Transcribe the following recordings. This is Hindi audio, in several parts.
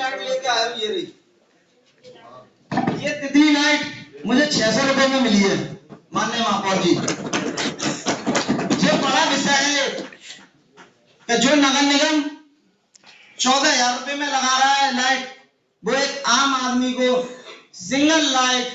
लाइट लेके आया हूँ, ये रही। ये तितली लाइट मुझे 600 रुपए में मिली है माननीय महापौर जी। जो बड़ा विषय है कि जो नगर निगम 14,000 रुपए में लगा रहा है लाइट, वो एक आम आदमी को सिंगल लाइट।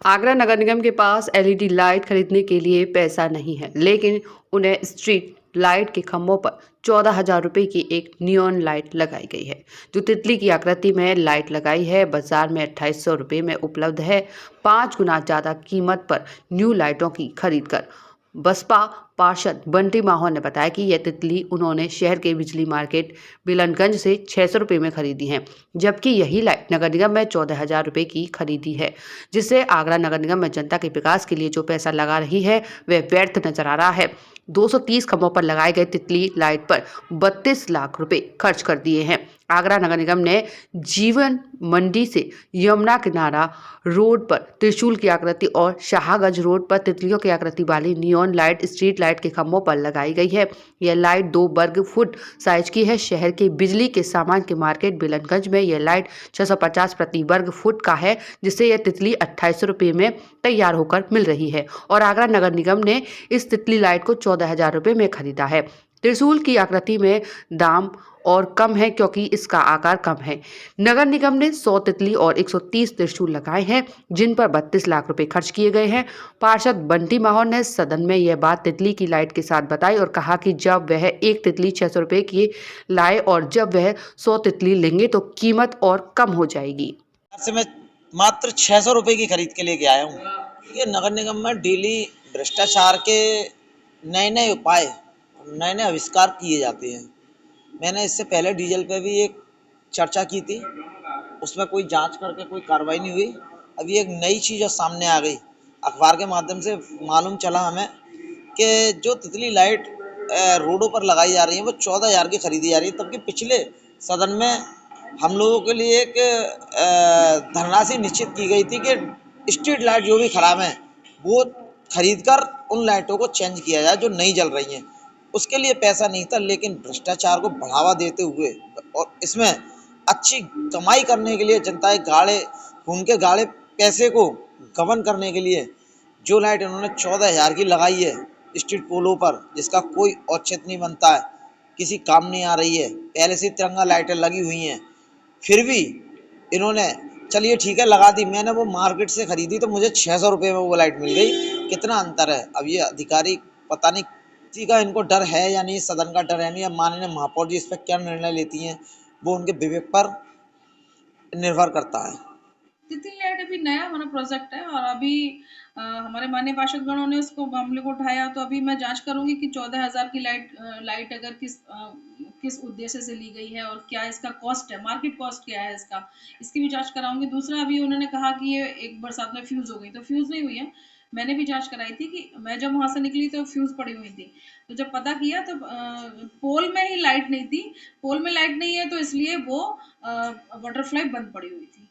आगरा नगर निगम के पास एलईडी लाइट खरीदने के लिए पैसा नहीं है, लेकिन उन्हें स्ट्रीट लाइट के खंभों पर 14,000 रुपए की एक नियॉन लाइट लगाई गई है, जो तितली की आकृति में लाइट लगाई है। बाजार में 2800 रुपए में उपलब्ध है। 5 गुना ज्यादा कीमत पर न्यू लाइटों की खरीद कर बसपा पार्षद बंटी माहौर ने बताया कि यह तितली उन्होंने शहर के बिजली मार्केट बिलनगंज से 600 रुपए में खरीदी है, जबकि यही लाइट नगर निगम में 14,000 रुपए की खरीदी है, जिससे आगरा नगर निगम में जनता के विकास के लिए जो पैसा लगा रही है वह व्यर्थ नजर आ रहा है। 230 खंभों पर लगाए गए तितली लाइट पर 32 लाख रुपए खर्च कर दिए हैं। आगरा नगर निगम ने जीवन मंडी से यमुना किनारा रोड पर त्रिशूल की आकृति और शाहगंज रोड पर तितलियों की आकृति वाली नियॉन लाइट स्ट्रीट लाइट के खंभों पर लगाई गई है। यह लाइट 2 वर्ग फुट साइज की है। शहर के बिजली के सामान के मार्केट बिलनगंज में यह लाइट 650 प्रति वर्ग फुट का है, जिससे यह तितली 2800 रुपये में तैयार होकर मिल रही है और आगरा नगर निगम ने इस तितली लाइट को 14,000 रुपये में खरीदा है। त्रिशूल की आकृति में दाम और कम है क्योंकि इसका आकार कम है। नगर निगम ने 100 तितली और 130 त्रिशूल लगाए हैं, जिन पर 32 लाख रुपए खर्च किए गए हैं। पार्षद बंटी माहौर ने सदन में यह बात तितली की लाइट के साथ बताई और कहा कि जब वह एक तितली 600 रुपए की लाए और जब वह 100 तितली लेंगे तो कीमत और कम हो जाएगी। मैं मात्र 600 रुपए की खरीद के लेके आया हूँ। ये नगर निगम में डेली भ्रष्टाचार के नए नए उपाय, नए नए आविष्कार किए जाते हैं। मैंने इससे पहले डीजल पे भी एक चर्चा की थी, उसमें कोई जांच करके कोई कार्रवाई नहीं हुई। अभी एक नई चीज़ सामने आ गई, अखबार के माध्यम से मालूम चला हमें कि जो तितली लाइट रोडों पर लगाई जा रही है वो 14,000 की खरीदी जा रही है। तबकि पिछले सदन में हम लोगों के लिए एक धनराशि निश्चित की गई थी कि स्ट्रीट लाइट जो भी खराब हैं वो खरीद कर उन लाइटों को चेंज किया जाए जो नहीं जल रही हैं। उसके लिए पैसा नहीं था, लेकिन भ्रष्टाचार को बढ़ावा देते हुए और इसमें अच्छी कमाई करने के लिए जनता के गाढ़े खून के गाढ़े पैसे को गबन करने के लिए जो लाइट इन्होंने 14,000 की लगाई है स्ट्रीट पोलों पर, जिसका कोई औचित्य नहीं बनता है, किसी काम नहीं आ रही है। पहले से तिरंगा लाइटें लगी हुई हैं, फिर भी इन्होंने चलिए ठीक है लगा दी। मैंने वो मार्केट से खरीदी तो मुझे 600 रुपये में वो लाइट मिल गई। कितना अंतर है। अब ये अधिकारी पता नहीं किसी का इनको डर है या नहीं, सदन का डर है नहीं। अब माननीय महापौर जी इस पर क्या निर्णय लेती हैं वो उनके विवेक पर निर्भर करता है। तितली लाइट अभी नया हमारा प्रोजेक्ट है और अभी हमारे माननीय पार्षदगणों ने उसको मामले को उठाया, तो अभी मैं जांच करूंगी कि 14,000 की लाइट अगर किस उद्देश्य से ली गई है और क्या इसका कॉस्ट है, मार्केट कॉस्ट क्या है इसकी भी जांच कराऊंगी। दूसरा, अभी उन्होंने कहा कि ये एक बरसात में फ्यूज हो गई, तो फ्यूज नहीं हुई है। मैंने भी जांच कराई थी कि मैं जब वहां से निकली तो फ्यूज पड़ी हुई थी, तो जब पता किया तो पोल में ही लाइट नहीं थी। पोल में लाइट नहीं है तो इसलिए वो बटरफ्लाई बंद पड़ी हुई थी।